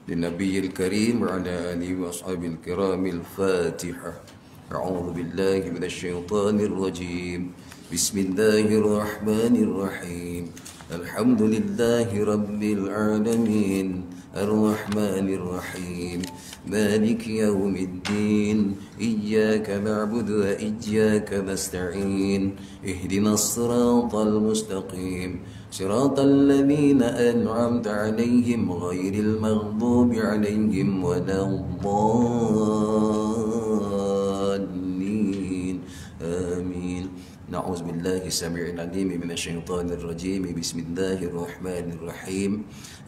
للنبي الكريم وعلى آله وأصحابه الكرام. الفاتحة. أعوذ بالله من الشيطان الرجيم. بسم الله الرحمن الرحيم. الحمد لله رب العالمين الرحمن الرحيم مالك يوم الدين إياك نعبد وإياك نستعين اهدنا الصراط المستقيم صراط الذين أنعمت عليهم غير المغضوب عليهم ولا الضالين آمين. نعوذ بالله السميع العليم من الشيطان الرجيم. بسم الله الرحمن الرحيم.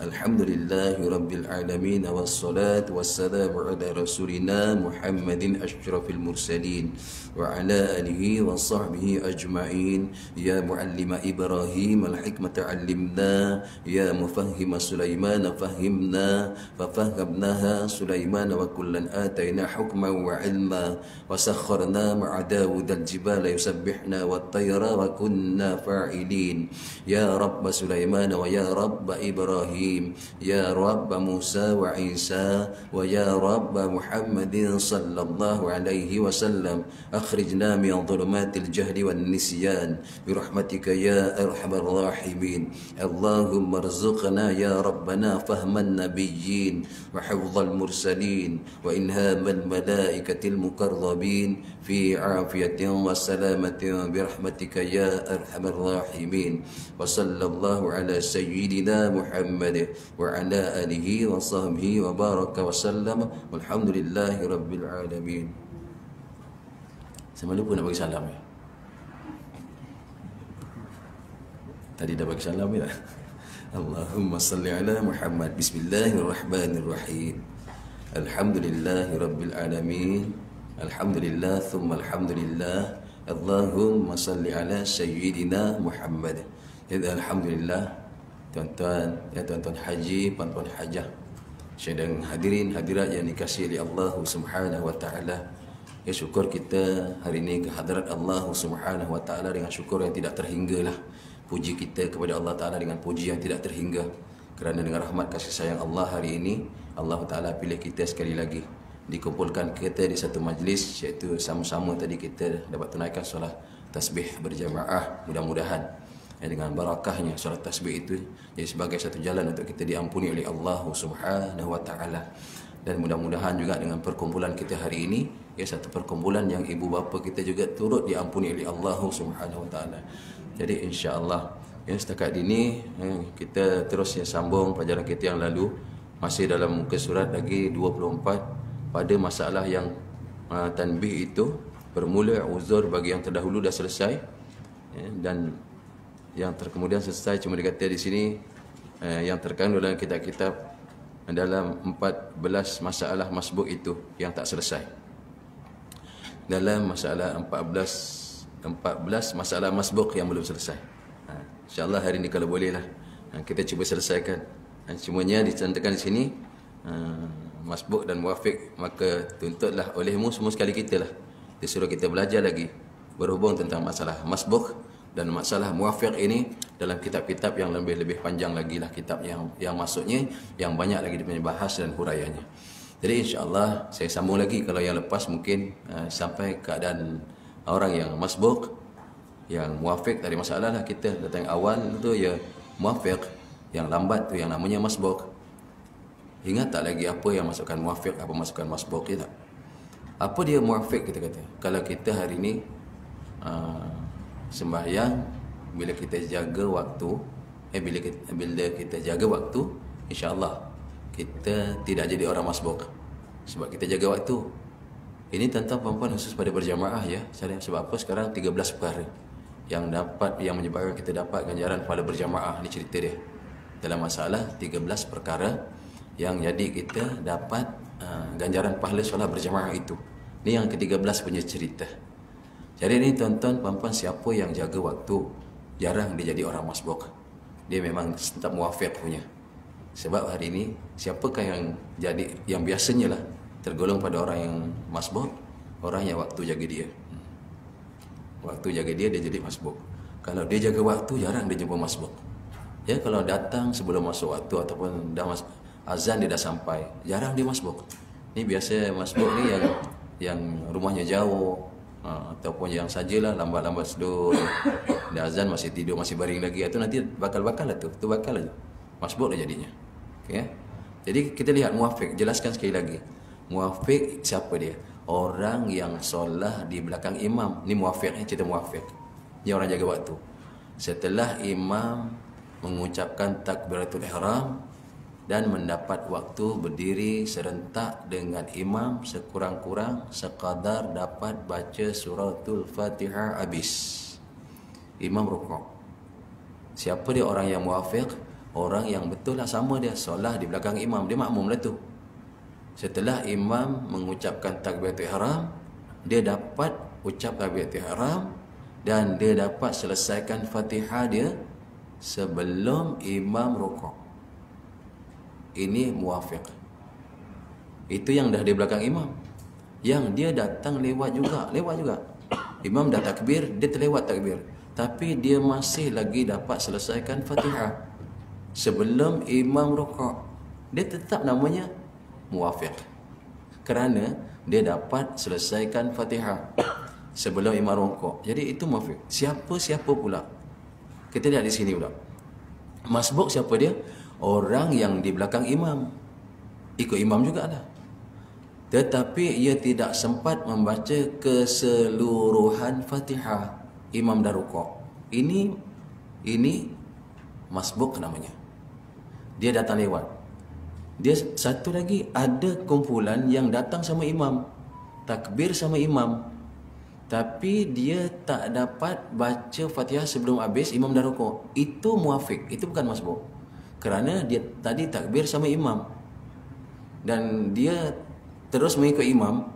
الحمد لله رب العالمين والصلاة والسلام على رسولنا محمد أشرف المرسلين وعلى آله وصحبه أجمعين. يا معلم إبراهيم الحكمة علمنا، يا مفهم سليمان فهمنا، ففهمناها سليمان وكلا آتينا حكما وعلما، وسخرنا مع داود الجبال يسبحنا والطير وكنا فاعلين. يا رب سليمان ويا رب إبراهيم، يا رب موسى وعيسى، ويا رب محمد صلى الله عليه وسلم أخرجنا من ظلمات الجهل والنسيان برحمتك يا أرحم الراحمين. اللهم ارزقنا يا ربنا فهم النبيين وحفظ المرسلين وإلهام الملائكة المقربين في عافية وسلامة برحمتك يا أرحم الراحمين. وصلى الله على سيدنا محمد وعلى آله وصحبه وبارك وسلم والحمد لله رب العالمين. Saya lupa nak bagi salam ya. Tadi dah bagi salam ya. Allahumma salli ala Muhammad. Bismillahirrahmanirrahim. Alhamdulillahi rabbil alamin. Alhamdulillah thumma alhamdulillah. Allahumma salli ala sayyidina Muhammad. Jadi alhamdulillah tuan-tuan haji, puan-puan hajah, sedang hadirin hadirat yang dikasihi oleh Allah Subhanahu wa taala. Ya, syukur kita hari ini ke hadirat Allah Subhanahu wa taala dengan syukur yang tidak terhinggalah. Puji kita kepada Allah taala dengan puji yang tidak terhingga. Kerana dengan rahmat kasih sayang Allah hari ini Allah taala pilih kita sekali lagi dikumpulkan kita di satu majlis, iaitu sama-sama tadi kita dapat tunaikan solat tasbih berjamaah. Mudah-mudahan dengan barakahnya solat tasbih itu jadi sebagai satu jalan untuk kita diampuni oleh Allah Subhanahu wa taala. Dan mudah-mudahan juga dengan perkumpulan kita hari ini, ya, satu perkumpulan yang ibu bapa kita juga turut diampuni oleh Allah Subhanahu wa taala. Jadi insya-Allah ya, setakat ini kita terus sambung pelajaran kita yang lalu, masih dalam muka surat lagi 24 pada masalah yang tanbih itu bermula uzur bagi yang terdahulu dah selesai, ya, dan yang kemudian selesai cuma dikata di sini yang terkandung dalam kitab-kitab dalam 14 masalah masbuk itu yang tak selesai. Dalam masalah 14 masalah masbuk yang belum selesai. InsyaAllah hari ini kalau bolehlah kita cuba selesaikan. Semuanya dicantumkan di sini masbuk dan muafiq, maka tuntutlah olehmu semua sekali kita lah disuruh kita belajar lagi berhubung tentang masalah masbuk dan masalah muafiq ini dalam kitab-kitab yang lebih panjang lagi lah, kitab yang maksudnya yang banyak lagi dia punya bahas dan huraiannya. Jadi insya-Allah saya sambung lagi. Kalau yang lepas mungkin sampai keadaan orang yang masbuk, yang muafiq tadi masalah lah, kita datang awal tu ya muafiq, yang lambat tu yang namanya masbuk. Ingat tak lagi apa yang masukkan muafiq, apa masukkan masbuk kita? Apa dia muafiq kita kata? Kalau kita hari ini sembahyang, bila kita jaga waktu, bila kita jaga waktu, insya-Allah kita tidak jadi orang masbuk sebab kita jaga waktu. Ini tentang perempuan khusus pada berjamaah ya. Sebab apa sekarang 13 perkara yang menyebabkan kita dapat ganjaran pada berjamaah. Ini cerita dia dalam masalah 13 perkara yang jadi kita dapat ganjaran pahala solat berjamaah itu. Ini yang ke-13 punya cerita. Jadi ini tuan-tuan puan-puan, siapa yang jaga waktu jarang dia jadi orang masbuk. Dia memang tetap muafiq punya. Sebab hari ini siapakah yang biasanya lah tergolong pada orang yang masbuk? Orang yang waktu jaga dia. Waktu jaga dia jadi masbuk. Kalau dia jaga waktu jarang dia jumpa masbuk. Ya, kalau datang sebelum masuk waktu ataupun dah azan dia dah sampai, jarang dia masbuk. Ni biasa masbuk ni yang rumahnya jauh, ataupun yang sajalah lambat-lambat sedur, dia azan masih tidur, masih baring lagi, itu nanti bakal lah tu bakal aja masbuk dah jadinya. Okay? Jadi kita lihat muafiq, jelaskan sekali lagi. Muafiq siapa dia? Orang yang solat di belakang imam. Ni muafiq, cerita muafiq. Dia orang jaga waktu. Setelah imam mengucapkan takbiratul ihram dan mendapat waktu berdiri serentak dengan imam sekurang-kurang sekadar dapat baca suratul Fatihah habis. Imam rukuk. Siapa dia orang yang muafiq? Orang yang betul lah, sama dia solat di belakang imam, dia makmum lah tu. Setelah imam mengucapkan takbiratul ihram, dia dapat ucap takbiratul ihram dan dia dapat selesaikan Fatihah dia sebelum imam rukuk. Ini muafiq. Itu yang dah di belakang imam. Yang dia datang lewat juga. Imam dah takbir, dia terlewat takbir, tapi dia masih lagi dapat selesaikan Fatihah sebelum imam rukuk. Dia tetap namanya muafiq, kerana dia dapat selesaikan Fatihah sebelum imam rukuk. Jadi itu muafiq. Siapa pula? Kita lihat di sini pula. Masbuk siapa dia? Orang yang di belakang imam, ikut imam jugalah, tetapi ia tidak sempat membaca keseluruhan Fatihah, imam dah rukuk. Ini masbuk namanya. Dia datang lewat. Dia satu lagi, ada kumpulan yang datang sama imam, takbir sama imam, tapi dia tak dapat baca Fatihah sebelum habis, imam dah rukuk. Itu muafiq, itu bukan masbuk. Kerana dia tadi takbir sama imam dan dia terus mengikut imam.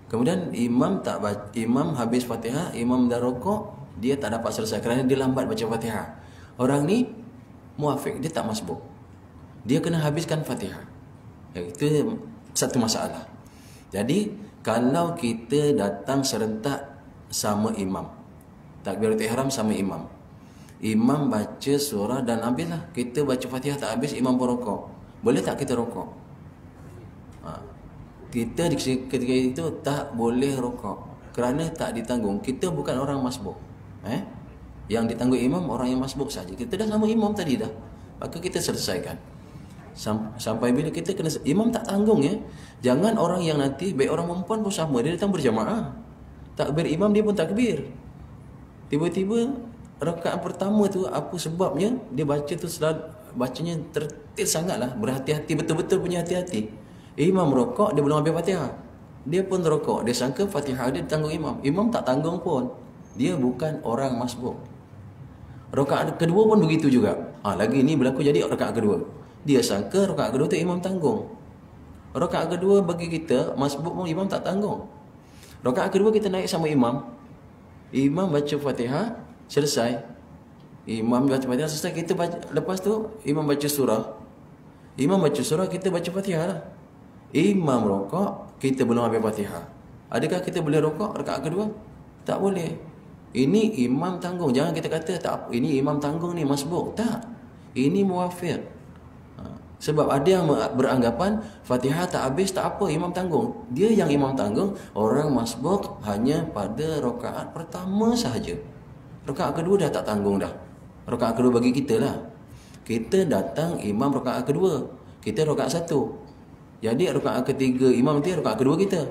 Kemudian imam habis Fatihah, imam dah rukuk, dia tak dapat selesai kerana dia lambat baca Fatihah. Orang ni muafiq, dia tak masbuk. Dia kena habiskan Fatihah. Itu satu masalah. Jadi kalau kita datang serentak sama imam, takbiratul ihram sama imam, imam baca surah dan habislah, kita baca Fatihah tak habis, imam pun rukuk, boleh tak kita rukuk? Kita ketika itu tak boleh rukuk kerana tak ditanggung. Kita bukan orang masbuk. Yang ditanggung imam orang yang masbuk saja. Kita dah sama imam tadi dah, maka kita selesaikan. Sampai bila kita kena, imam tak tanggung ya. Jangan orang yang nanti, baik orang perempuan pun sama, dia datang berjamaah, takbir imam dia pun takbir, tiba-tiba rakaat pertama tu apa sebabnya dia baca tu bacanya tertil sangatlah, berhati-hati, betul-betul punya hati-hati. Imam rokok, dia belum habis Fatihah, dia pun rokok, dia sangka Fatihah dia ditanggung imam. Imam tak tanggung pun, dia bukan orang masbuk. Rakaat kedua pun begitu juga. Lagi ni berlaku jadi rakaat kedua, dia sangka rakaat kedua tu imam tanggung. Rakaat kedua bagi kita masbuk pun imam tak tanggung. Rakaat kedua kita naik sama imam, imam baca Fatihah selesai, imam baca Fatihah selesai, kita baca, lepas tu imam baca surah, kita baca Fatihah lah. Imam rokok, kita belum habis Fatihah, adakah kita boleh rokok rakaat kedua? Tak boleh. Ini imam tanggung. Jangan kita kata tak, ini imam tanggung ni masbuk. Tak, ini muafiq. Sebab ada yang beranggapan Fatihah tak habis tak apa, imam tanggung. Dia yang imam tanggung, orang masbuk hanya pada rakaat pertama sahaja. Rakaat kedua dah tak tanggung dah. Rakaat kedua bagi kita lah, kita datang imam rakaat kedua, kita rakaat satu. Jadi rakaat ketiga imam nanti rakaat kedua kita.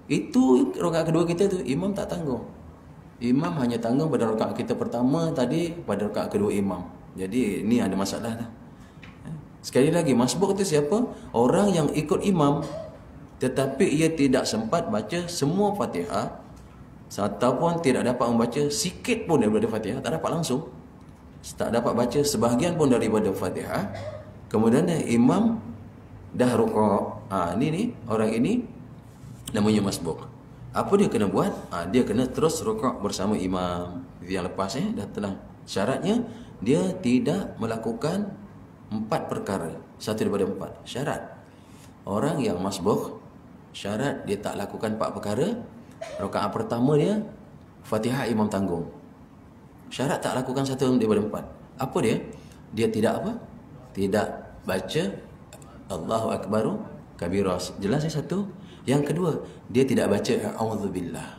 Itu rakaat kedua kita tu imam tak tanggung. Imam hanya tanggung pada rakaat kita pertama tadi, pada rakaat kedua imam. Jadi ni ada masalah dah. Sekali lagi, masbuk itu siapa? Orang yang ikut imam tetapi ia tidak sempat baca semua Fatihah, ataupun tidak dapat membaca sikit pun daripada Fatihah, tak dapat langsung, tak dapat baca sebahagian pun daripada Fatihah. Kemudian imam dah rukuk. Ni orang ini namanya masbuk. Apa dia kena buat? Dia kena terus rukuk bersama imam. Yang lepas dah telah syaratnya, dia tidak melakukan 4 perkara, satu daripada 4 syarat. Orang yang masbuk, syarat dia tak lakukan 4 perkara. Rakaat pertama dia Fatihah imam tanggung, syarat tak lakukan satu daripada 4. Apa dia? Dia tidak apa? Tidak baca Allahu akbaru kabira. Jelas satu. Yang kedua, dia tidak baca a'udzubillah.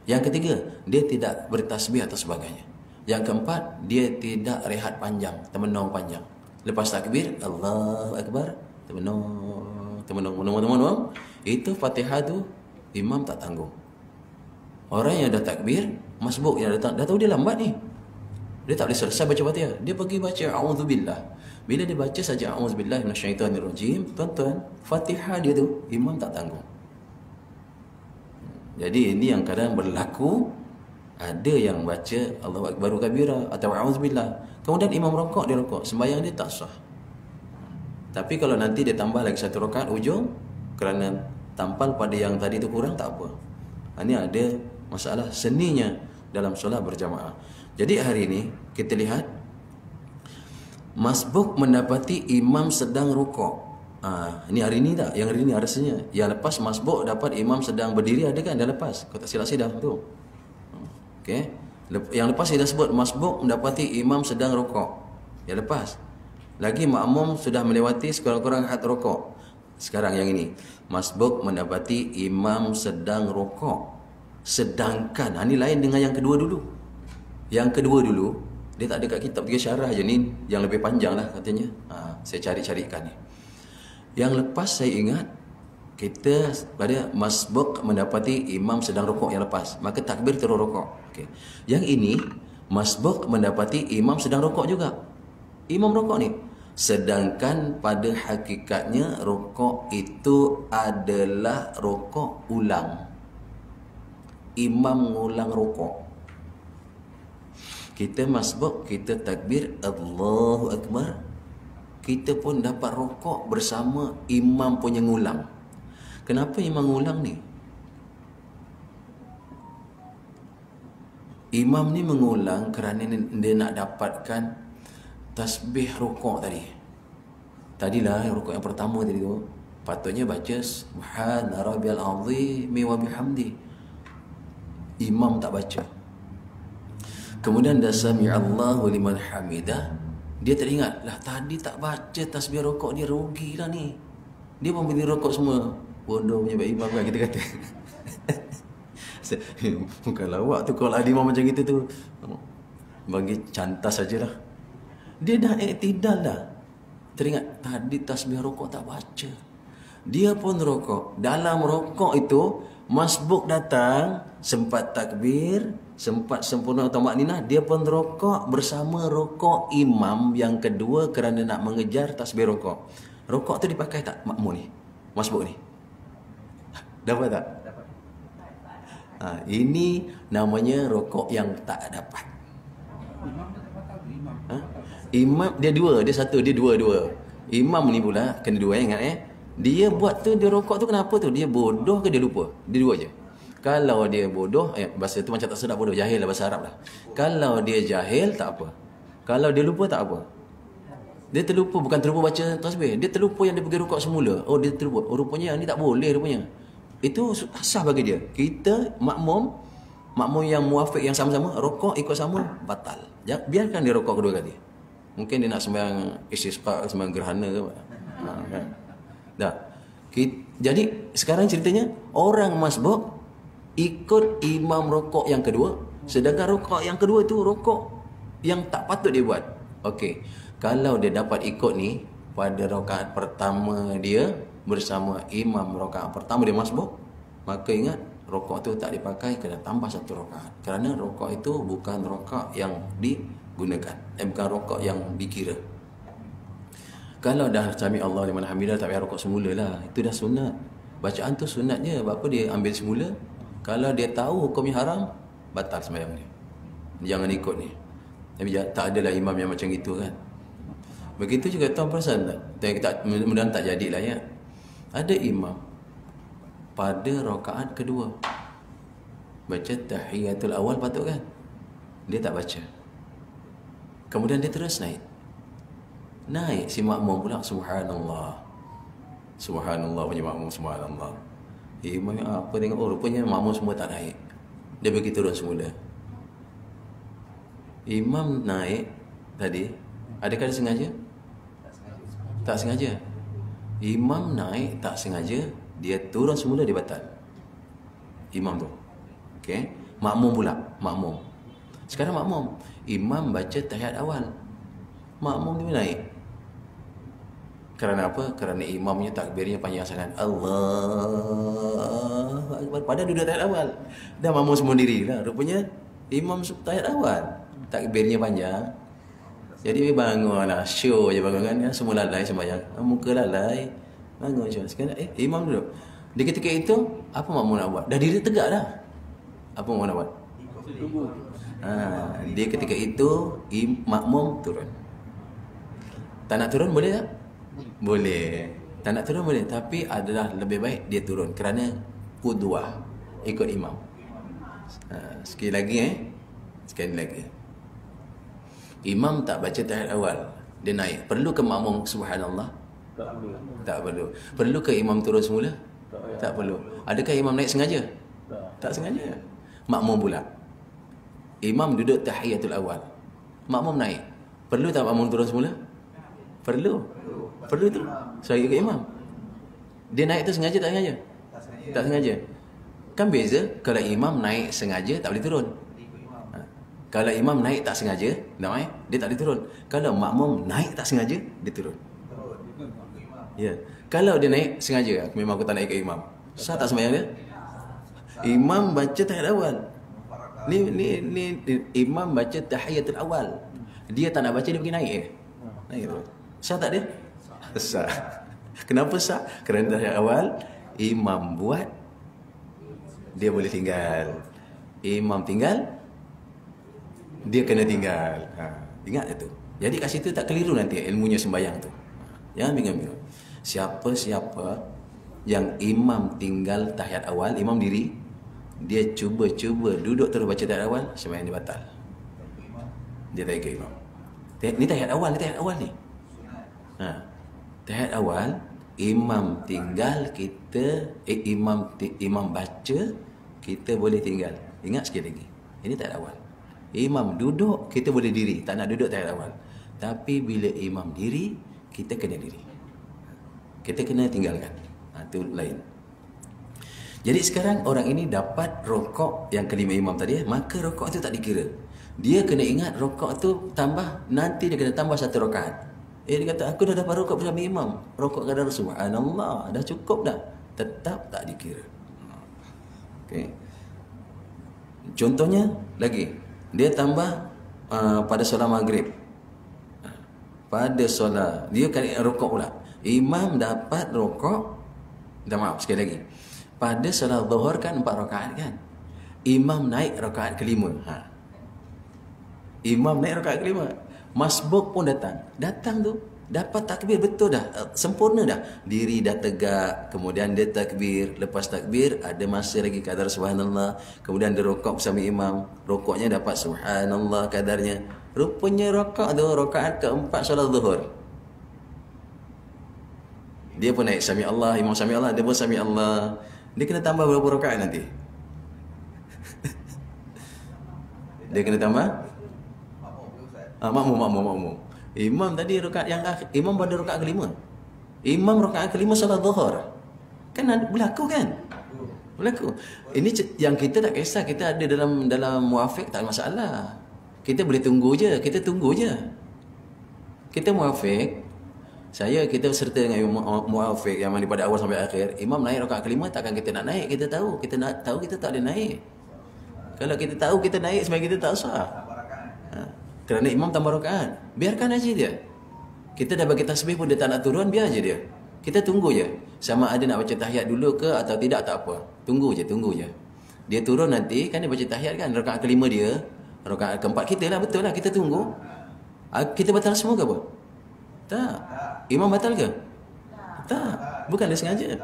Yang ketiga, dia tidak bertasbih atau sebagainya. Yang keempat, dia tidak rehat panjang, termenung panjang. Lepas takbir, Allahu akbar, termenung. Itu Fatihah tu imam tak tanggung. Orang yang dah takbir, masbuk yang datang, dah tahu dia lambat ni. Dia tak boleh selesai baca Fatihah. Dia pergi baca a'udzubillah. Bila dia baca saja a'udzubillahi minasyaitonirrajim, tuan-tuan, Fatihah dia tu imam tak tanggung. Jadi ini yang kadang berlaku, ada yang baca Allahu akbaru kabira atau a'udzubillah. Kemudian imam rokok, dia rokok, sembahyang dia tak sah. Tapi kalau nanti dia tambah lagi satu rakaat ujung kerana tampal pada yang tadi tu kurang, tak apa. Ini ada masalah seninya dalam solat berjamaah. Jadi hari ini kita lihat masbuk mendapati imam sedang rukuk. Ini hari ini tak? Yang hari ini rasanya. Yang lepas masbuk dapat imam sedang berdiri, ada kan? Dah lepas. Kau tak silap sidang tu. Okey. Yang lepas saya dah sebut masbuk mendapati imam sedang rukuk. Yang lepas. Lagi makmum sudah melewati sekurang-kurang had rukuk. Sekarang yang ini, masbuk mendapati imam sedang rukuk. Sedangkan ini lain dengan yang kedua dulu. Yang kedua dulu, dia tak ada kat kitab, dia syarah je ni, yang lebih panjang lah katanya. Saya cari-carikan ni. Yang lepas saya ingat, kita pada masbuk mendapati imam sedang rukuk yang lepas, maka takbir terus rukuk. Okay. Yang ini, masbuk mendapati imam sedang rukuk juga. Imam rukuk ni. Sedangkan pada hakikatnya rukuk itu adalah rukuk ulang. Imam mengulang rukuk. Kita masbuk, kita takbir Allahu akbar, kita pun dapat rukuk bersama imam punya ngulang. Kenapa imam ngulang ni? Imam ni mengulang kerana dia nak dapatkan tasbih rukuk tadi. Tadilah rukuk yang pertama tadi tu, patutnya baca subhana rabbiyal azim wa bihamdi. Imam tak baca. Kemudian dah sami'allahu liman hamidah, dia teringat, lah tadi tak baca tasbih rukuk, dia rugilah ni. Dia pun berdiri rukuk semua. Bodoh punya baik imam kan kita kata. Bukan lawak tu kalau ada imam macam kita tu. Bagi cantas sajalah. Dia dah iktidal dah. Teringat, tadi tasbih rukuk tak baca. Dia pun rukuk. Dalam rukuk itu, masbuk datang, sempat takbir, sempat sempurna tamakninah, dia pun rukuk bersama rukuk imam yang kedua kerana nak mengejar tasbih rukuk. Rukuk tu dipakai tak makmum ni? Masbuk ni? Dapat tak? Dapat. Ini namanya rukuk yang tak dapat. Imam dia dua, dia satu, dia dua. Imam ni pula kena dua, ingat Dia buat tu, dia rokok tu kenapa tu? Dia bodoh ke dia lupa? Dia dua je. Kalau dia bodoh, bahasa tu macam tak sedap bodoh, jahil lah bahasa Arab lah. Kalau dia jahil, tak apa. Kalau dia lupa, tak apa. Dia terlupa, bukan terlupa baca tasbih. Dia terlupa yang dia pergi rokok semula. Oh, dia terlupa. Oh, rupanya yang ni tak boleh rupanya. Itu sah bagi dia. Kita, makmum yang muafiq yang sama-sama, rokok ikut sama, batal. Biarkan dia rokok kedua kali. Mungkin dia nak sembahyang istisqa, sembahyang gerhana ke apa. Kan? Dah. Jadi sekarang ceritanya orang masbuk ikut imam rokok yang kedua, sedangkan rokok yang kedua itu rokok yang tak patut dia buat. Okey. Kalau dia dapat ikut ni pada rakaat pertama dia bersama imam rakaat pertama dia masbuk, maka ingat rokok tu tak dipakai, kena tambah satu rakaat. Kerana rokok itu bukan rokok yang digunakan, bukan rokok yang dikira. Kalau dah sami Allah liman hamidah tak payah rukuk semula lah. Itu dah sunat. Bacaan tu sunatnya. Apa dia ambil semula? Kalau dia tahu hukumnya haram, batal sembahyang dia. Jangan ikut ni. Tapi tak adalah imam yang macam itu kan. Begitu juga tuan perasan tak? Mudah-mudahan tak jadilah ya. Ada imam pada rakaat kedua baca tahiyatul awal patut kan? Dia tak baca. Kemudian dia terus naik si makmum pula subhanallah. Subhanallah punya makmum subhanallah. Imam apa tengok, oh rupanya makmum semua tak naik. Dia bagi turun semula. Imam naik tadi, adakah dia sengaja? Tak sengaja. Imam naik tak sengaja, dia turun semula, dia batal. Imam tu. Okey. Makmum pula, makmum. Sekarang makmum, imam baca tahiyat awal, makmum dia naik. Kerana apa? Kerana imamnya takbirnya panjang sangat. Allah Akbar. Padahal duduk tahiyat awal. Dah makmum semua diri lah. Rupanya imam tahiyat awal, takbirnya panjang. Jadi dia bangun lah, show je bangun kan. Semua lalai sembahyang. Muka lalai. Bangun je. Sekarang imam duduk. Di ketika itu, apa makmum nak buat? Dah diri tegak dah. Apa makmum nak buat? Dia ketika itu makmum turun. Tak nak turun boleh tak? Boleh. Tak nak turun boleh, tapi adalah lebih baik dia turun kerana qudwah, ikut imam. Sekali lagi sekali lagi. Imam tak baca tahiyat awal, dia naik. Perlu ke makmum subhanallah? Tak perlu. Perlu ke imam turun semula? Tak perlu. Adakah imam naik sengaja? Tak sengaja. Makmum pula. Imam duduk tahiyatul awal, makmum naik. Perlu tak makmum turun semula? Perlu. Perlu tu. Saya ikut imam. Dia naik tu sengaja tak sengaja? Tak sengaja. Kan beza kalau imam naik sengaja tak boleh turun. Kalau imam naik tak sengaja, dia tak boleh turun. Kalau makmum naik tak sengaja, dia turun. Ya. Kalau dia naik sengaja, memang aku tak nak ikut imam. Sah tak sembahyang dia? Imam baca tahiyat awal. Ni imam baca tahiyatul awal. Dia tak nak baca, dia pergi naik naik tu. Sah tak dia? Sah. Kenapa sah? Kerana tahiyat awal imam buat, dia boleh tinggal. Imam tinggal, dia kena tinggal. Ingat itu. Jadi kat situ tak keliru nanti ilmunya sembahyang tu. Jangan bingung-bingung. Siapa-siapa yang imam tinggal tahiyat awal, imam diri, dia cuba duduk terus baca tahiyat awal, sembahyang dia batal. Dia tak ikut imam. Ni tahiyat awal ni. Tahiyat awal, imam tinggal, kita imam baca, kita boleh tinggal. Ingat sekali lagi. Ini tahiyat awal. Imam duduk, kita boleh diri, tak nak duduk tahiyat awal. Tapi bila imam diri, kita kena diri. Kita kena tinggalkan. Itu lain. Jadi sekarang orang ini dapat rokok yang kelima imam tadi, maka rokok itu tak dikira. Dia kena ingat rokok tu tambah, nanti dia kena tambah satu rakaat. Dia kata, aku dah dapat rokok bersama imam. Rokok kadar subhanallah, dah cukup dah. Tetap tak dikira. Okay. Contohnya lagi, dia tambah pada solat maghrib. Pada solat, dia kena rokok pula. Imam dapat rokok, sekali lagi. Pada solat zuhur kan 4 rakaat kan. Imam naik rakaat kelima. Imam naik rakaat kelima. Masbuk pun datang tu, dapat takbir betul dah, sempurna dah. Diri dah tegak, kemudian dia takbir. Lepas takbir ada masa lagi kadar subhanallah, kemudian dia rokok bersama imam. Rokoknya dapat subhanallah kadarnya. Rupanya rokok tu rakaat keempat solat zuhur. Dia pun naik sami Allah, imam sami Allah, dia pun sami Allah. Dia kena tambah berapa rakaat nanti? Dia kena tambah? Makmum. Imam tadi rakaat yang imam pada rakaat kelima. Imam rakaat kelima solat zuhur. Kan berlaku kan? Berlaku. Ini yang kita tak kisah, kita ada dalam muafiq tak ada masalah. Kita boleh tunggu je, kita tunggu je. Kita muafiq, kita serta dengan muafiq yang daripada awal sampai akhir. Imam naik rakaat kelima, takkan kita nak naik. Kita tahu kita tak boleh naik. Kalau kita tahu kita naik, sebenarnya kita tak sah. Kerana imam tambah rakaat, biarkan aja dia. Kita dah bagi tasbih pun dia tak nak turun, biar aja dia. Kita tunggu je. Sama ada nak baca tahiyat dulu ke atau tidak, tak apa. Tunggu je. Dia turun nanti, kan dia baca tahiyat kan, rakaat kelima dia, rakaat keempat kita lah, betul lah, kita tunggu. Kita batal semua ke apa? Tak. Imam batal ke? Tak. Bukan dia sengaja.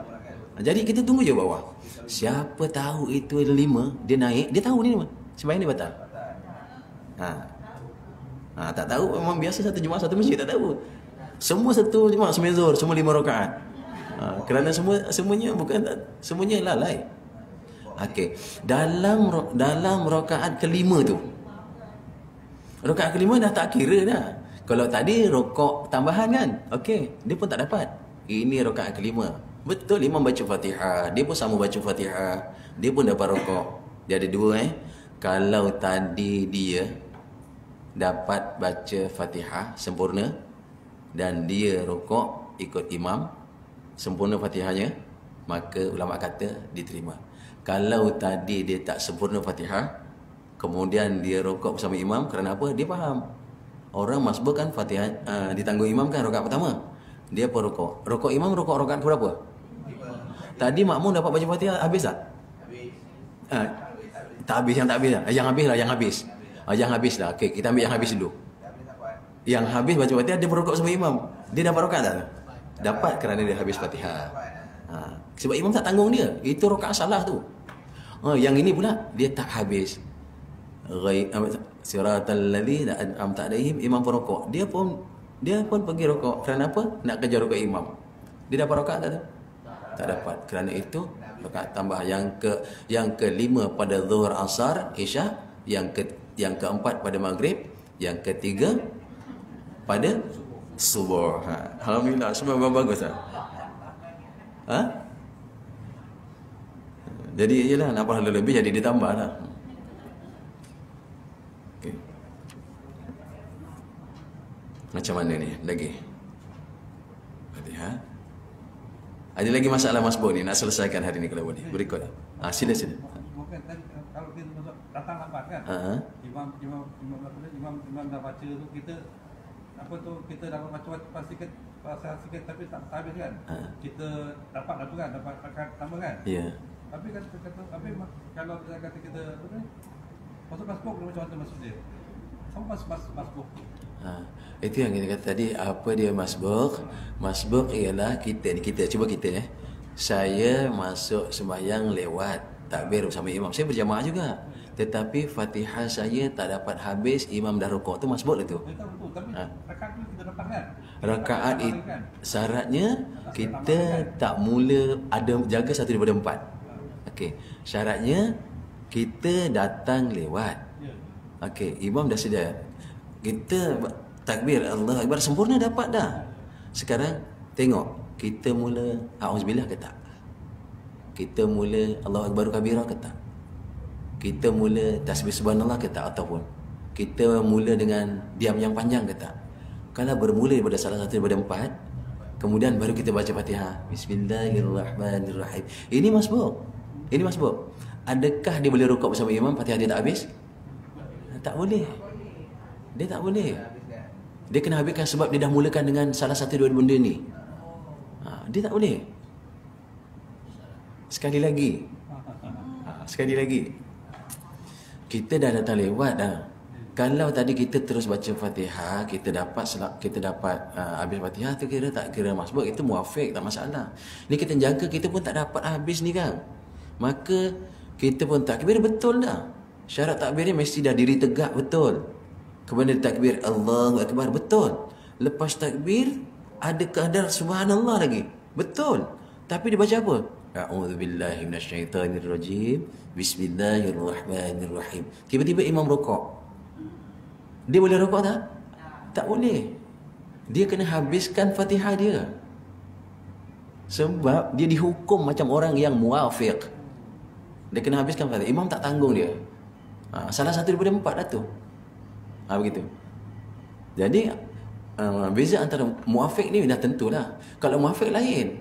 Jadi kita tunggu je bawah. Siapa tahu itu ada 5, dia naik, dia tahu ni sembahyang dia batal. Tak tahu, memang biasa satu jemaah satu masjid tak tahu. Semua satu jemaah sembahyang zuhur, semua 5 rakaat. Kerana semuanya bukan, semuanya lalai. Okey, dalam rakaat kelima tu. Rakaat kelima dah tak kira dah. Kalau tadi rokok tambahan kan, okey, dia pun tak dapat. Ini rakaat kelima. Betul imam baca Fatihah, dia pun sama baca Fatihah, dia pun dapat rokok. Dia ada dua Kalau tadi dia dapat baca Fatihah sempurna dan dia rokok ikut imam sempurna Fatihahnya, maka ulama kata diterima. Kalau tadi dia tak sempurna Fatihah, kemudian dia rokok bersama imam, kerana apa? Dia faham. Orang masbuk kan Fatihah ditanggung imam kan rakaat pertama. Dia pun rokok. Rokok imam rokok rakaat berapa? Tadi makmum dapat baca Fatihah habis tak? Tak habis, yang tak habis lah. Yang habis lah, yang habis. Yang habis lah. Okey, kita ambil yang habis dulu. Yang habis baca Fatihah, dia berrokok sama imam. Dia dapat rakaat tak? Dapat kerana dia habis Fatihah. Sebab imam tak tanggung dia. Itu rakaat salah tu. Yang ini pula, dia tak habis. Siratal ladzina an'amta alaihim, imam pun rokok. Dia pun pergi rokok. Kerana apa? Nak kejar rokok imam. Dia dapat rakaat tak tu? Tak dapat. Kerana itu rakaat tambah yang kelima pada zuhur, asar, isyak, yang keempat pada maghrib, yang ketiga pada subuh. Alhamdulillah, semua bagus tak? Jadi ialah nak pahala lebih, jadi ditambah lah. Okay. Macam mana ni lagi? Fatihah. Ada lagi masalah masbuk ni nak selesaikan hari ni kalau boleh. Berikut. Sila. Mungkin tadi kalau kita masuk datang lambat kan. Imam dah baca tu, kita kita dapat baca pasal sikit tapi tak habis kan. Kita dapat apa kan? Dapat tambah kan? Ya. Tapi kan kalau kita kita masuk masbuk macam mana masuk dia? Sama masbuk. Itu yang kita kata tadi. Apa dia masbuk? Masbuk ialah kita cuba kita saya masuk sembahyang lewat takbir bersama imam. Saya berjamaah juga. Tetapi Fatihah saya tak dapat habis, imam dah rukuk, tu masbuk itu. Betul. Tapi rakaat tu kita dapat kan? Rakaat syaratnya kita tak mula ada jaga satu daripada empat. Okey, syaratnya kita datang lewat. Okey, imam dah sedia. Kita takbir Allah Akbar sempurna dapat dah. Sekarang tengok, kita mula auzubillah ke tak? Kita mula Allahu Akbar kabirah ke tak? Kita mula tasbih subhanallah ke tak? Ataupun kita mula dengan diam yang panjang ke tak? Kalau bermula daripada salah satu daripada empat, kemudian baru kita baca Fatihah, Bismillahirrahmanirrahim. Ini masbuk. Adakah dia boleh rukuk bersama imam Fatihah dia tak habis? Tak boleh. Dia tak boleh. Dia kena habiskan sebab dia dah mulakan dengan salah satu dua benda ni. Dia tak boleh. Sekali lagi. Kita dah datang lewat dah. Kalau tadi kita terus baca Fatihah, kita dapat habis Fatihah tu tak kira masbuk, itu muafiq, tak masalah. Ni kita jangka kita pun tak dapat habis ni kan. Maka kita pun takbir betul dah. Syarat takbirnya mesti dah diri tegak betul. Kemudian takbir Allahu Akbar betul. Lepas takbir ada kadar subhanallah lagi. Betul. Tapi dia baca apa? A'udzubillahi minasyaitanirrajim. Bismillahirrahmanirrahim. Tiba-tiba imam rukuk. Dia boleh rukuk tak? Tak boleh. Dia kena habiskan Fatihah dia. Sebab dia dihukum macam orang yang muafiq. Dia kena habiskan Fatihah. Imam tak tanggung dia. Salah satu daripada empat dah tu. Begitu. Jadi beza antara muafiq ni dah tentulah. Kalau muafiq lain,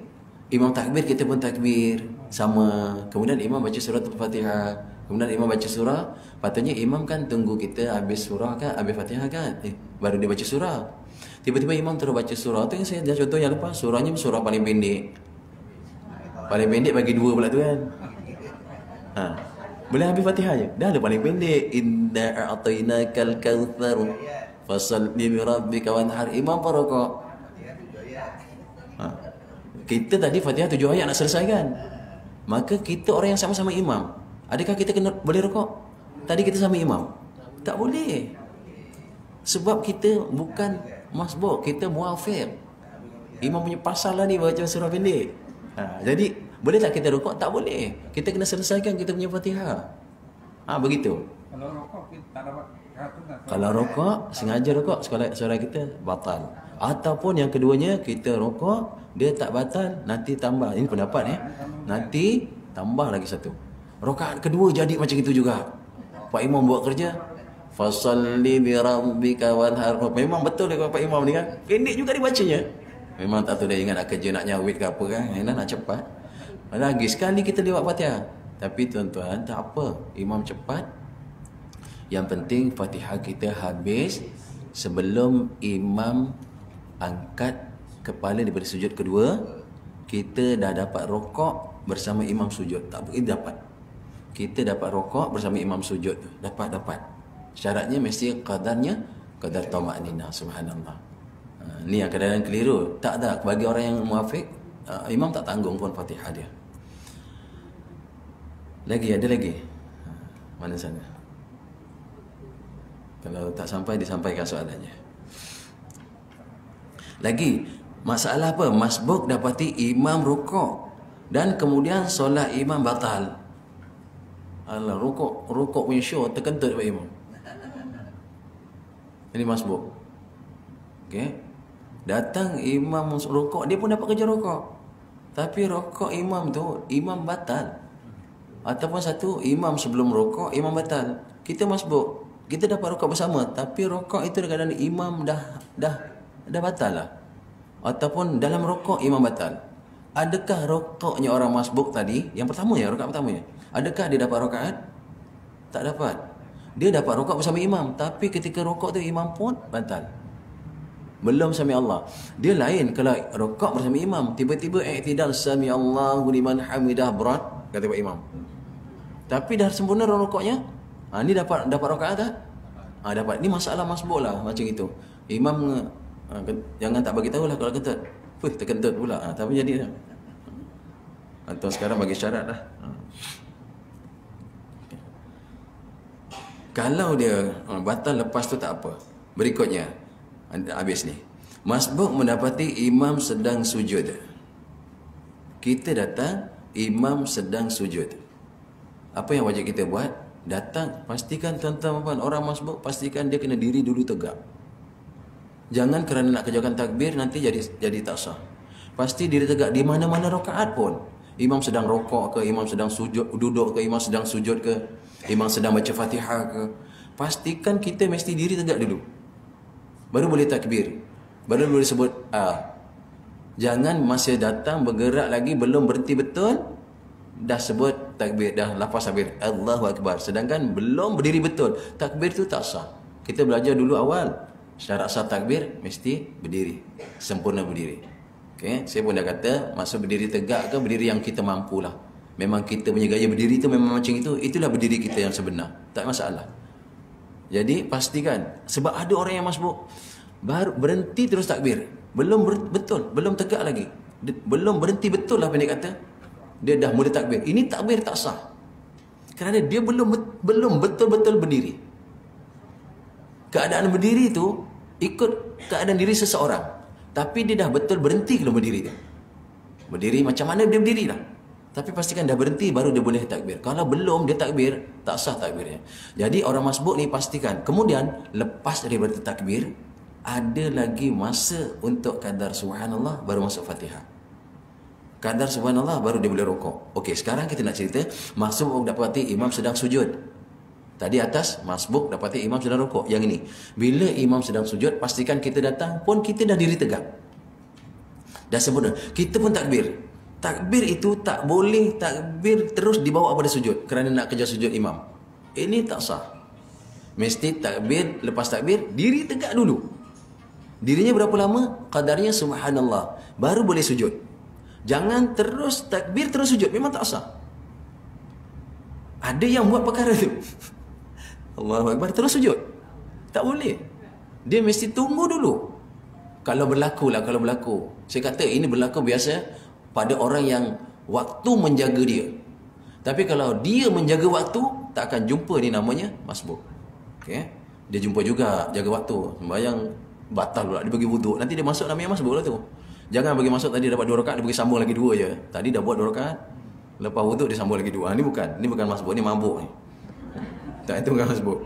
imam takbir kita pun takbir sama. Kemudian imam baca surah Al-Fatihah. Kemudian imam baca surah. Patutnya imam kan tunggu kita habis surah kan, habis Fatihah kan, baru dia baca surah. Tiba-tiba imam terus baca surah tu. Yang saya dah contoh yang lepas, surahnya surah paling pendek. Paling pendek bagi dua pula tu kan. Boleh habis Fatihah je. Dah ada paling pendek. Inna a'tainakal kautsar fasalli li rabbika wanhar. Imam pun rukuk. Kita tadi Fatihah 7 ayat nak selesaikan. Maka kita orang yang sama-sama imam. Adakah kita boleh rukuk? Tadi kita sama imam. Tak boleh. Sebab kita bukan masbuk, kita muafiq. Imam punya pasal lah ni baca surah pendek. Jadi boleh tak kita rukuk? Tak boleh. Kita kena selesaikan kita punya Fatihah. Begitu. Kalau rukuk kita tak dapat rakaat tu nak. Kalau rokok, sengaja rokok, solat kita batal. Ataupun yang keduanya, kita rokok, dia tak batal, nanti tambah. Ini pendapat nanti tambah lagi satu. Rakaat kedua jadi macam itu juga. Pak Imam buat kerja, fasalli bi rabbika wanhar. Memang betul dia Pak Imam ni kan. Pendek juga dibacanya. Memang tak tahu dia ingat nak kerja, nak nyawit ke apa kan. Nak cepat. Lagi sekali kita lewat Fatihah. Tapi tuan-tuan, tak apa. Imam cepat. Yang penting Fatihah kita habis sebelum imam angkat kepala daripada sujud kedua. Kita dah dapat rokok bersama imam sujud. Tak boleh dapat. Kita dapat rokok bersama imam sujud. Dapat. Syaratnya mesti qadarnya qadar tamakninah. Subhanallah. Ni yang kadang-kadang keliru. Tak ada. Bagi orang yang muafiq, imam tak tanggung pun Fatihah dia. Ada lagi. Mana sana? Kalau tak sampai, disampaikan soalannya. Lagi, masalah apa? Masbuk dapati imam rukuk dan kemudian solat imam batal. Alah, rukuk punya show terkentut Pak Imam. Ini masbuk. Okey. Datang imam rukuk, dia pun dapat kerja rukuk. Tapi rukuk imam tu, imam batal. Ataupun satu, imam sebelum rukuk, imam batal. Kita masbuk. Kita dapat rokok bersama, tapi rokok itu kadang-kadang imam dah batal lah. Ataupun dalam rokok imam batal. Adakah rokoknya orang masbuk tadi, yang pertamanya, rakaat pertamanya, adakah dia dapat rakaat? Tak dapat. Dia dapat rokok bersama imam, tapi ketika rokok tu imam pun batal. Belum sami Allah. Dia lain kalau rokok bersama imam, tiba-tiba i'tidal sami Allahu liman hamidah berat, kata Pak Imam. Tapi dah sempurna rokoknya. Ni dapat rakaat tak? Dapat. Ni masalah masbuk lah macam itu. Imam jangan tak bagi tahu lah kalau kentut. Terkentut pula. Tapi jadi dah. Atau sekarang bagi syarat lah. Kalau dia batal lepas tu tak apa. Berikutnya, habis ni. Masbuk mendapati imam sedang sujud. Kita datang, imam sedang sujud. Apa yang wajib kita buat? Datang, pastikan tuan-tuan orang masbuk, pastikan dia kena diri dulu tegak. Jangan kerana nak kerjakan takbir nanti jadi tak sah. Pasti diri tegak di mana-mana rakaat pun. Imam sedang rokok ke, imam sedang sujud, duduk ke, imam sedang sujud ke, imam sedang baca Fatihah ke. Pastikan kita mesti diri tegak dulu. Baru boleh takbir. Baru boleh sebut Jangan masih datang bergerak lagi, belum berhenti betul, dah sebut takbir, dah lafaz takbir Allahu Akbar, sedangkan belum berdiri betul. Takbir tu tak sah. Kita belajar dulu awal, syarat sah takbir mesti berdiri, sempurna berdiri. Okey, saya pun dah kata, maksud berdiri tegak ke berdiri yang kita mampulah. Memang kita punya gaya berdiri tu memang macam itu, itulah berdiri kita yang sebenar, tak masalah. Jadi pastikan, sebab ada orang yang masbuk baru berhenti terus takbir, belum betul, belum tegak lagi, belum berhenti betul lah pendek kata, dia dah mula takbir. Ini takbir tak sah. Kerana dia belum betul-betul berdiri. Keadaan berdiri itu ikut keadaan diri seseorang. Tapi dia dah betul berhenti kalau berdiri dia. Berdiri macam mana dia berdiri lah. Tapi pastikan dah berhenti baru dia boleh takbir. Kalau belum dia takbir, tak sah takbirnya. Jadi orang masbuk ni pastikan. Kemudian lepas daripada takbir, ada lagi masa untuk kadar subhanallah baru masuk Fatihah. Kadar subhanallah baru dia boleh rokok. Okey, sekarang kita nak cerita masbuk dapati imam sedang sujud. Tadi atas masbuk dapati imam sedang rokok. Yang ini, bila imam sedang sujud, pastikan kita datang pun kita dah diri tegak. Dah sempurna. Kita pun takbir. Takbir itu tak boleh takbir terus dibawa pada sujud kerana nak kejar sujud imam. Ini tak sah. Mesti takbir, lepas takbir diri tegak dulu. Dirinya berapa lama? Qadarnya subhanallah. Baru boleh sujud. Jangan terus takbir terus sujud, memang tak sah. Ada yang buat perkara tu. Allahu Akbar terus sujud. Tak boleh. Dia mesti tunggu dulu. Kalau berlaku. Saya kata ini berlaku biasa pada orang yang waktu menjaga dia. Tapi kalau dia menjaga waktu, tak akan jumpa ni namanya masbuk. Okey. Dia jumpa juga jaga waktu. Sembahyang batal pula, dia bagi wuduk. Nanti dia masuk namanya masbuk lah tu. Jangan bagi masuk tadi dapat 2 rakaat, dia bagi sambung lagi 2 je. Tadi dah buat 2 rakaat, lepas wuduk dia sambung lagi 2. Ini bukan masbuk, ni mabuk ni. Tak, itu bukan masbuk.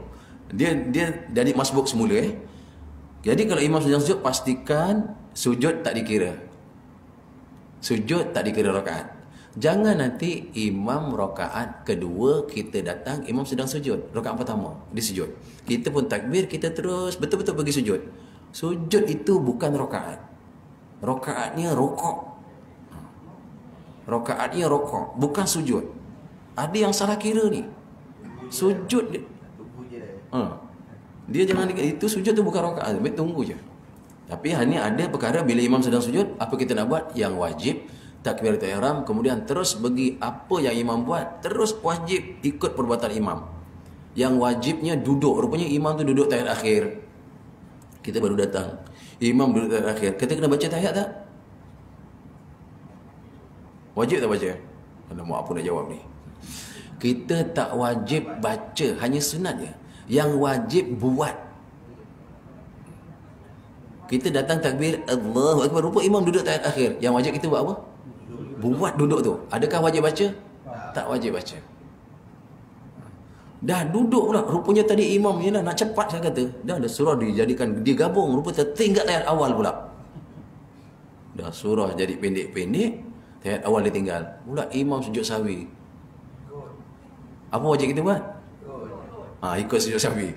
Dia dari masbuk semula Jadi kalau imam sedang sujud, pastikan sujud tak dikira. Sujud tak dikira rakaat. Jangan nanti imam rakaat kedua kita datang, imam sedang sujud. Rakaat pertama dia sujud, kita pun takbir, kita terus betul-betul pergi sujud. Sujud itu bukan rakaat. Rakaatnya rokok. Rakaatnya rokok, bukan sujud. Ada yang salah kira ni. Sujud dia, dia jangan itu sujud tu bukan rakaat. Baik, tunggu je. Tapi hanya ada perkara bila imam sedang sujud, apa kita nak buat? Yang wajib takbiratul ihram, kemudian terus bagi apa yang imam buat, terus wajib ikut perbuatan imam. Yang wajibnya duduk, rupanya imam tu duduk tahiyat akhir. Kita baru datang, imam duduk tahiyat akhir. Kita kena baca tahiyat tak? Wajib tak baca? Alamak, apa nak jawab ni? Kita tak wajib baca, hanya sunat je. Yang wajib buat. Kita datang takbir Allahu Akbar, rupa imam duduk tahiyat akhir. Yang wajib kita buat apa? Buat duduk tu. Adakah wajib baca? Tak wajib baca. Dah duduk pula, rupanya tadi imam ni lah nak cepat, saya kata. Dah surah dijadikan, dia gabung, rupa tertinggal tahiyat awal pula. Dah surah jadi pendek-pendek, tahiyat awal ditinggal. Pula imam sujud sahwi. Apa wajib kita buat? Ikut sujud sahwi.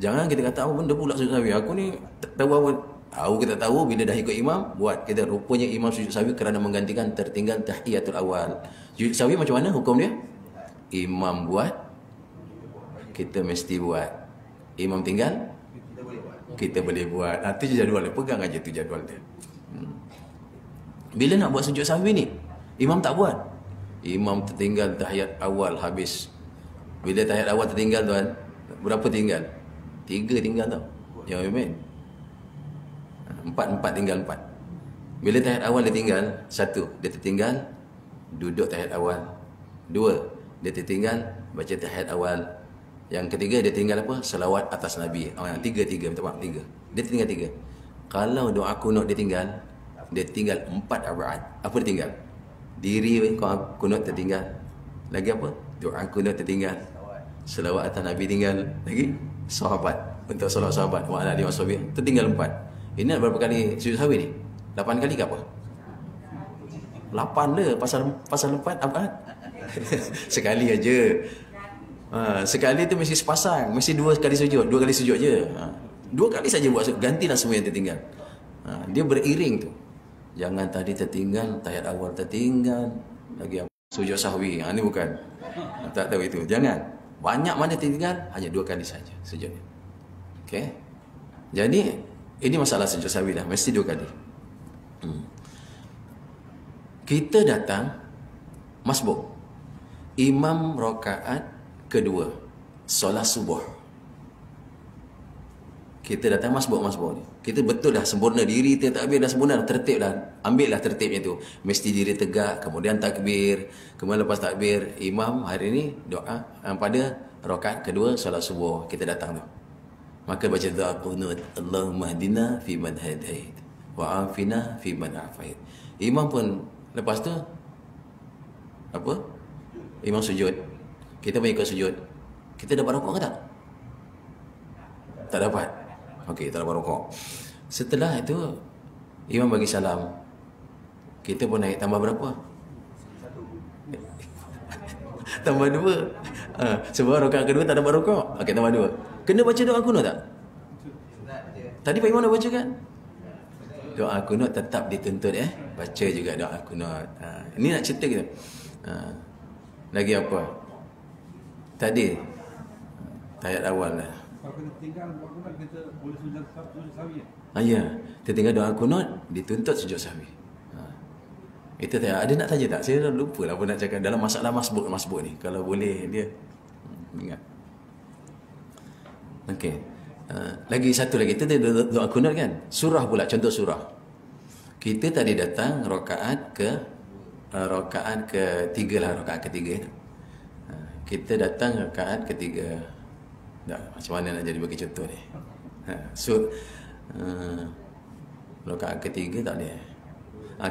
Jangan kita kata apa benda pula sujud sahwi. Aku ni tak tahu apa. Tahu kita tahu, bila dah ikut imam, buat. Kita rupanya imam sujud sahwi kerana menggantikan tertinggal tahiyatul awal. Sujud sahwi macam mana hukum dia? Imam buat, kita mesti buat. Imam tinggal, kita boleh buat. Itu jadual dia. Pegang aja tu jadual dia. Bila nak buat sujud sahwi ni, imam tak buat. Imam tertinggal tahiyat awal habis. Bila tahiyat awal tertinggal tuan, berapa tinggal? 3 tinggal tau. Ya, amen. 4 tinggal 4. Bila tahiyat awal dia tinggal, 1 dia tertinggal duduk tahiyat awal. 2 dia tertinggal baca tahiyat awal. Yang ketiga dia tinggal apa? Selawat atas Nabi. Yang 3 minta maaf 3. Dia tinggal 3. Kalau doa kunut dia tinggal 4 rakaat. Apa dia tinggal? Diri kunut tertinggal. Lagi apa? Doa kunut tertinggal. Selawat atas Nabi tinggal. Lagi sahabat. Untuk solat sahabat wa ala alihi washabihi tertinggal 4. Ini berapa kali sujud sahwi ni? 8 kali ke apa? 8 dah. Pasal 4 apa? Sekali aja. Sekali tu mesti sepasang. Mesti 2 kali sujud. 2 kali sujud je. 2 kali saja buat. Gantilah semua yang tertinggal. Dia beriring tu. Jangan tadi tertinggal, tahiyat awal tertinggal, lagi apa? Sujud sahwi. Ini bukan. Tak tahu itu. Jangan. Banyak mana tertinggal, hanya 2 kali saja sujud. Okey. Jadi ini masalah sujud sahwi dah. Mesti 2 kali. Kita datang masbuk. Imam rakaat kedua, solat subuh. Kita datang masbuk ni. Kita betul dah sempurna diri, kita takbir dah sempurna, tertib dah. Ambillah tertibnya tu. Mesti diri tegak, kemudian takbir. Kemudian lepas takbir, imam hari ni doa pada rakaat kedua solat subuh. Kita datang tu. Maka baca doa qunut, Allahumma hdina fi man hadait wa afina fi man afait. Imam pun lepas tu apa? Imam sujud. Kita pun ikut sujud. Kita dapat rukuk ke tak? Tak dapat. Okey, tak dapat rukuk. Setelah itu imam bagi salam. Kita pun naik tambah berapa? Tambah 2. Sebab rakaat kedua tak dapat rukuk. Okey, tambah 2. Kena baca doa kunut tak? Tadi Pak Imam dah baca kan? Doa kunut tetap dituntut baca juga doa kunut. Ini nak cerita kita. Lagi apa? Tadi tahiyat awal lah. Kalau kita tinggal doa kunut, kita boleh sujud sahwi. Ya, tertinggal doa kunut dituntut sujud sahwi. Itu tak ada nak tanya tak? Saya dah lupa lah apa nak cakap dalam masalah masbuk ni. Kalau boleh dia ingat. Okey. Lagi satu lagi. Kita doa kunut kan? Surah pula, contoh surah. Kita tadi datang rakaat ketiga lah, rakaat ketiga itu. Kita datang rakaat ketiga. Macam mana nak jadi bagi contoh ni? Rakaat ketiga tak boleh.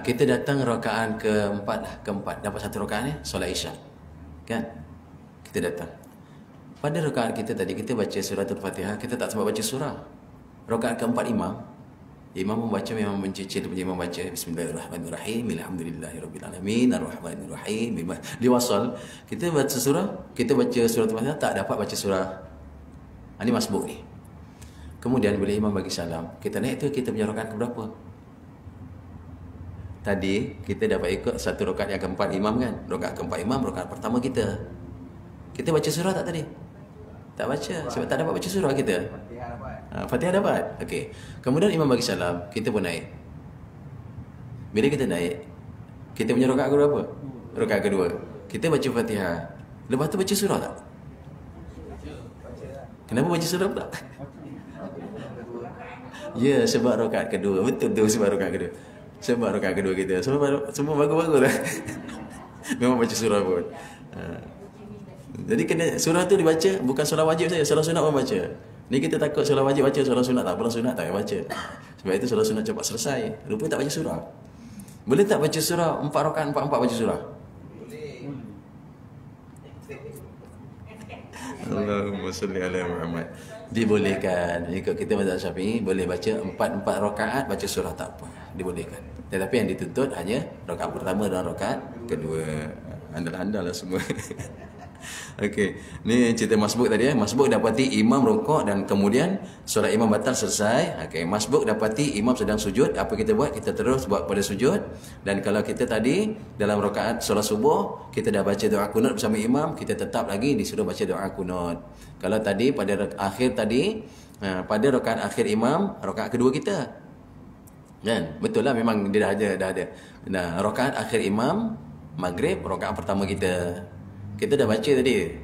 Kita datang rakaat keempat. Dapat 1 rakaat ni solat isyak. Kan? Kita datang. Pada rakaat kita tadi kita baca suratul Fatihah, kita tak sempat baca surah. Rakaat keempat imam membaca memang mencicil punya imam baca Bismillahirrahmanirrahim, Alhamdulillahirabbil alamin, Arrahmanirrahim. Dia wasal, kita baca surah, kita baca suratul Fatihah tak dapat baca surah. Ini masbuk ni. Kemudian bila imam bagi salam, kita naik tu kita punya rakaat keberapa? Tadi kita dapat ikut satu rakaat yang keempat imam kan? Rakaat keempat imam, rakaat pertama kita. Kita baca surah tak tadi? Tak baca, sebab tak dapat baca surah kita. Fatihah dapat. Okey. Kemudian imam bagi salam, kita pun naik. Bila kita naik, kita punya rakaat keberapa? Rakaat kedua. Kita baca Fatihah. Lepas tu baca surah tak? Kenapa baca surah pula? Ya, sebab rakaat kedua. Betul tu sebab rakaat kedua. Sebab rakaat kedua kita. Semua bagus-bagus lah. Memang baca surah pun. Jadi kena surah tu dibaca, bukan surah wajib saja, surah sunat pun baca. Ni kita takut surah wajib baca, surah sunat tak apa, sunat tak payah baca. Sebab itu surah sunat cepat selesai. Rupanya tak baca surah. Boleh tak baca surah 4 rakaat 4 baca surah? Allahumma salli ala Muhammad. Dibolehkan. Jika kita mazhab Syafi'i boleh baca 4 rakaat baca surah tak apa. Dibolehkan. Tetapi yang dituntut hanya rakaat pertama dan rakaat kedua. Andal-andal lah semua. Okey. Ni cerita masbuk tadi ya. Masbuk dapati imam rukuk dan kemudian solat imam batal selesai. Okey, masbuk dapati imam sedang sujud, apa kita buat? Kita terus buat pada sujud. Dan kalau kita tadi dalam rakaat solat subuh, kita dah baca doa kunut bersama imam, kita tetap lagi disuruh baca doa kunut. Kalau tadi pada akhir tadi, pada rakaat akhir imam, rakaat kedua kita. Kan? Betul lah, memang dia dah ada. Nah, rakaat akhir imam maghrib, rakaat pertama kita. Kita dah baca tadi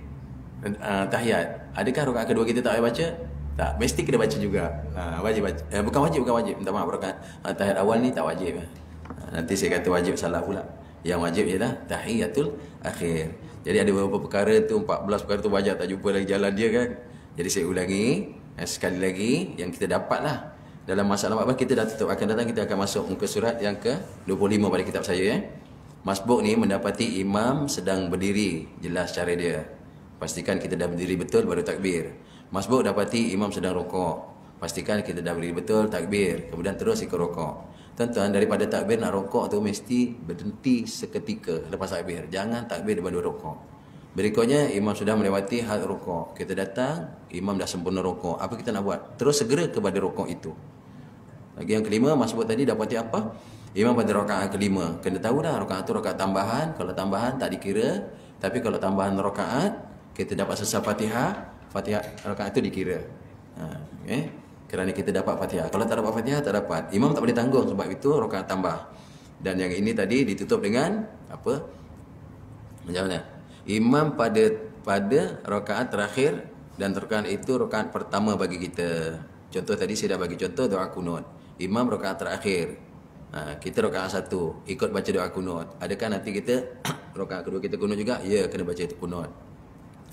tahiyat. Adakah rakaat kedua kita tak payah baca? Tak, mesti kena baca juga. Wajib baca. Bukan wajib. Minta maaf, rakaat tahiyat awal ni tak wajib. Nanti saya kata wajib, salah pula. Yang wajib ialah tahiyatul akhir. Jadi ada beberapa perkara tu, 14 perkara tu wajib tak jumpa lagi jalan dia kan. Jadi saya ulangi sekali lagi yang kita dapat lah. Dalam masalah 14 kita dah tutup, akan datang kita akan masuk muka surat yang ke-25 pada kitab saya. Masbuk ni mendapati imam sedang berdiri, jelas cara dia. Pastikan kita dah berdiri betul baru takbir. Masbuk dapati imam sedang rukuk. Pastikan kita dah berdiri betul, takbir. Kemudian terus ikut rukuk. Tuan-tuan, daripada takbir nak rukuk tu mesti berhenti seketika lepas takbir. Jangan takbir daripada rukuk. Berikutnya imam sudah melewati had rukuk. Kita datang, imam dah sempurna rukuk. Apa kita nak buat? Terus segera kepada rukuk itu. Lagi yang kelima, masbuk tadi dapati apa? Imam pada rakaat kelima. Kena tahu dah rakaat tu rakaat tambahan. Kalau tambahan tak dikira. Tapi kalau tambahan rakaat, kita dapat selesai Fatihah, rakaat tu dikira. Kerana kita dapat Fatihah. Kalau tak dapat Fatihah, tak dapat. Imam tak boleh tanggung sebab itu rakaat tambah. Dan yang ini tadi ditutup dengan apa? Macam mana? Imam pada rakaat terakhir dan rakaat itu rakaat pertama bagi kita. Contoh tadi saya dah bagi contoh doa kunut. Imam rakaat terakhir. Kita rakaat 1 ikut baca doa kunut. Adakah nanti kita rakaat kedua kita kunut juga? Ya, kena baca itu kunut.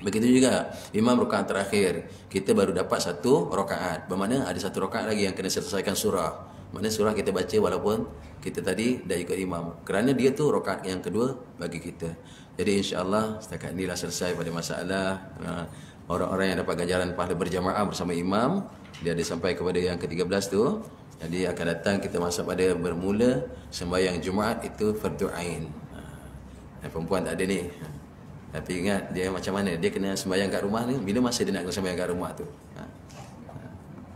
Begitu juga imam rakaat terakhir, kita baru dapat 1 rakaat. Bermakna ada 1 rakaat lagi yang kena selesaikan surah. Mana surah kita baca walaupun kita tadi dah ikut imam. Kerana dia tu rakaat yang kedua bagi kita. Jadi insya-Allah setakat inilah selesai pada masalah orang-orang yang dapat ganjaran pahala berjamaah bersama imam. Dia ada sampai kepada yang ke-13 tu. Jadi akan datang kita masuk pada bermula sembahyang Jumaat itu fardu ain. Perempuan tak ada ni. Tapi ingat dia macam mana? Dia kena sembahyang kat rumah ni. Bila masa dia nak sembahyang kat rumah tu?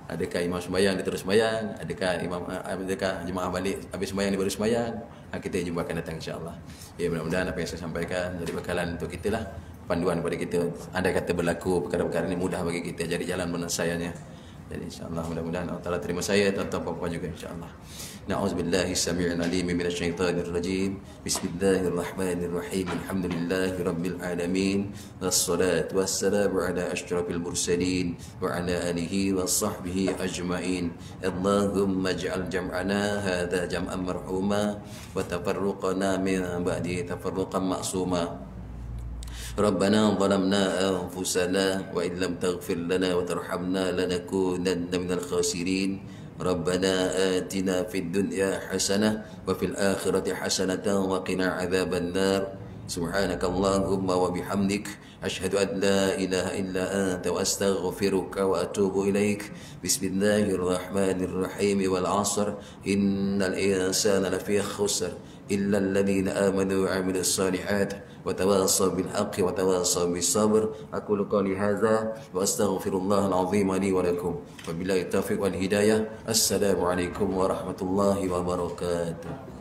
Adakah imam sembahyang dia terus sembahyang? Adakah jemaah balik habis sembahyang dia baru sembahyang? Kita jumpa akan datang insya-Allah. Ya, mudah-mudahan apa yang saya sampaikan jadi bekalan untuk kita lah, panduan pada kita. Andai kata berlaku perkara-perkara ini mudah bagi kita jadi jalan penyelesaiannya. Jadi insya-Allah mudah-mudahan Allah Taala terima saya dan puan-puan juga insya-Allah. Na'udzubillahi samii'il 'aliim minasyaitonir rajim. Bismillahirrahmanirrahim. Alhamdulillahirabbil alamin. Wassalatu wassalamu ala asyrafil mursalin wa ala alihi washabbihi ajmain. Allahumma ij'al jam'ana hadza jam'an marhuma wa tafarruqana min ba'di tafarruqan ma'suma. ربنا ظلمنا أنفسنا وإن لم تغفر لنا وترحمنا لنكونن من الخاسرين ربنا آتنا في الدنيا حسنة وفي الآخرة حسنة وقنا عذاب النار Subhanakallahumma wa bihamdik asyhadu an la ilaha illa anta wa astaghfiruka wa atubu ilaik. Bismillahirrahmanirrahim. Wal 'asr innal insana lafi khusr illa alladhina amanu wa 'amilus solihat wa tawassaw bil haqqi wa tawassaw bis sabr. Aqulu qawli hadza wa astaghfirullahal 'azim li wa lakum. Wabillahi taufiq wal hidayah. Assalamu alaikum warahmatullahi wabarakatuh.